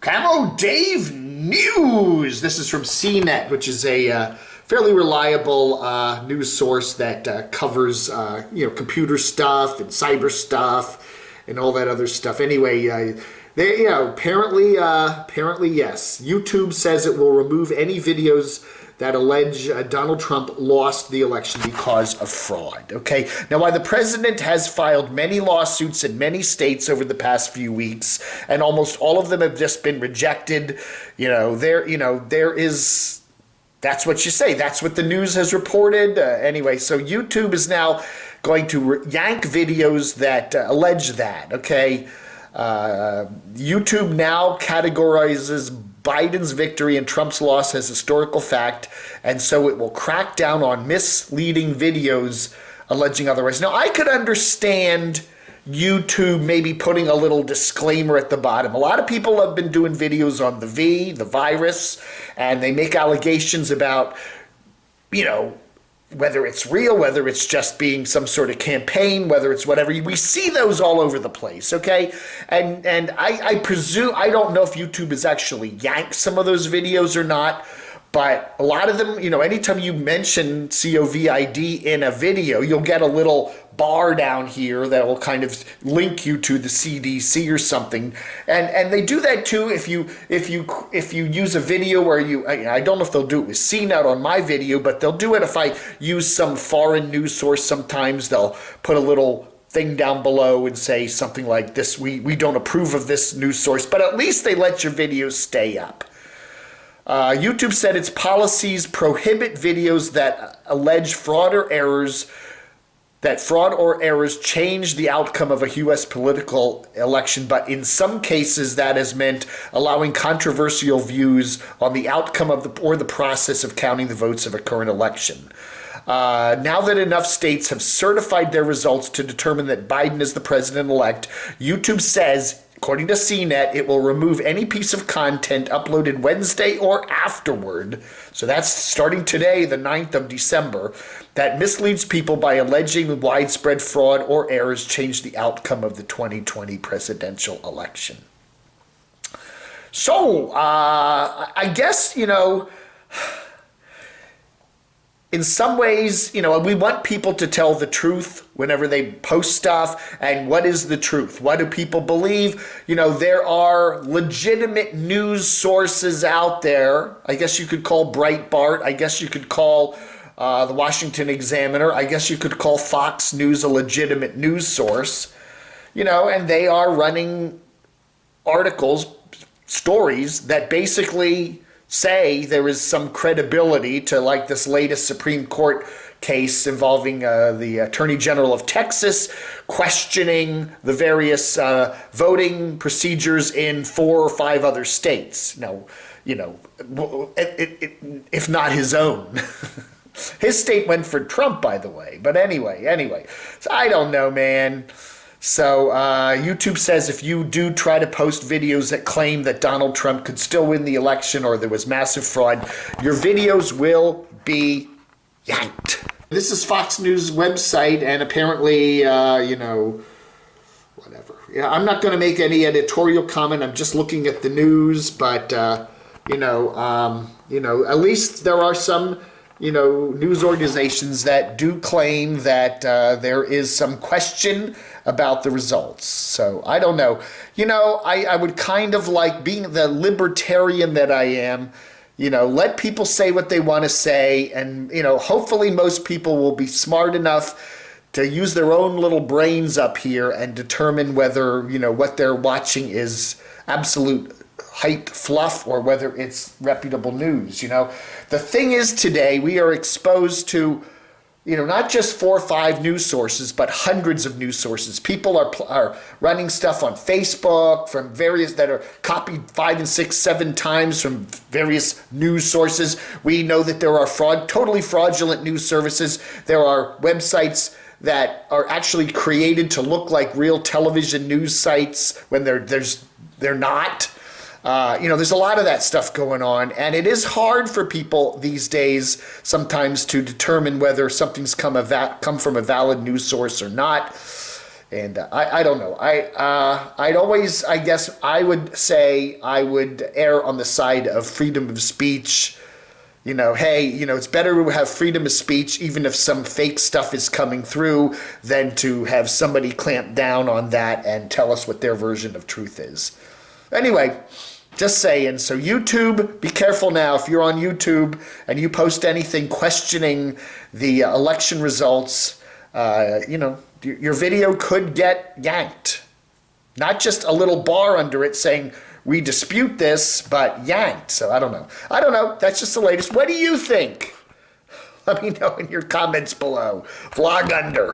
Camodave News. This is from CNET, which is a fairly reliable news source that covers computer stuff and cyber stuff and all that other stuff. Anyway, apparently yes. YouTube says it will remove any videos that allege Donald Trump lost the election because of fraud. Okay, now while the president has filed many lawsuits in many states over the past few weeks, and almost all of them have just been rejected, there is. That's what you say. That's what the news has reported. Anyway, so YouTube is now going to yank videos that allege that. Okay, YouTube now categorizes Biden's victory and Trump's loss as historical fact, and so it will crack down on misleading videos alleging otherwise. Now, I could understand YouTube maybe putting a little disclaimer at the bottom. A lot of people have been doing videos on the virus, and they make allegations about, whether it's real, whether it's just being some sort of campaign, whether it's whatever. We see those all over the place, okay? And I presume, I don't know if YouTube has actually yanked some of those videos or not, but a lot of them, anytime you mention COVID in a video, you'll get a little bar down here that will kind of link you to the CDC or something. And they do that too if you use a video where I don't know if they'll do it with CNET on my video, but they'll do it if I use some foreign news source. Sometimes they'll put a little thing down below and say something like this, we don't approve of this news source, but at least they let your videos stay up. YouTube said its policies prohibit videos that allege fraud or errors change the outcome of a U.S. political election, but in some cases that has meant allowing controversial views on the outcome of the process of counting the votes of a current election. Now that enough states have certified their results to determine that Biden is the president-elect, YouTube says, according to CNET, it will remove any piece of content uploaded Wednesday or afterward, so that's starting today, the 9th of December, that misleads people by alleging widespread fraud or errors change the outcome of the 2020 presidential election. So, I guess, in some ways, we want people to tell the truth whenever they post stuff. And what is the truth? What do people believe? There are legitimate news sources out there. I guess you could call Breitbart. I guess you could call the Washington Examiner. I guess you could call Fox News a legitimate news source. And they are running articles, stories that basically say there is some credibility to, like this latest Supreme Court case involving the Attorney General of Texas questioning the various voting procedures in 4 or 5 other states. Now, if not his own. His state went for Trump, by the way. But anyway. So I don't know, man. So YouTube says if you do try to post videos that claim that Donald Trump could still win the election or there was massive fraud, your videos will be yanked. This is Fox News website, and apparently, whatever. Yeah, I'm not going to make any editorial comment. I'm just looking at the news, but at least there are some news organizations that do claim that there is some question about the results. So I don't know. I would kind of like, being the libertarian that I am, let people say what they want to say. And, hopefully most people will be smart enough to use their own little brains up here and determine whether, what they're watching is absolute hype fluff or whether it's reputable news. The thing is, today we are exposed to not just 4 or 5 news sources, but hundreds of news sources. People are running stuff on Facebook from various that are copied 5 and 6, 7 times from various news sources. We know that there are totally fraudulent news services. There are websites that are actually created to look like real television news sites when they're not. There's a lot of that stuff going on, and it is hard for people these days sometimes to determine whether something's come from a valid news source or not. And I don't know. I'd always, I guess I would say I would err on the side of freedom of speech. You know, hey, you know, it's better to have freedom of speech even if some fake stuff is coming through than to have somebody clamp down on that and tell us what their version of truth is. Anyway, just saying. So YouTube, be careful now. If you're on YouTube and you post anything questioning the election results, you know, your video could get yanked. Not just a little bar under it saying, we dispute this, but yanked. So I don't know. I don't know. That's just the latest. What do you think? Let me know in your comments below. Vlog under.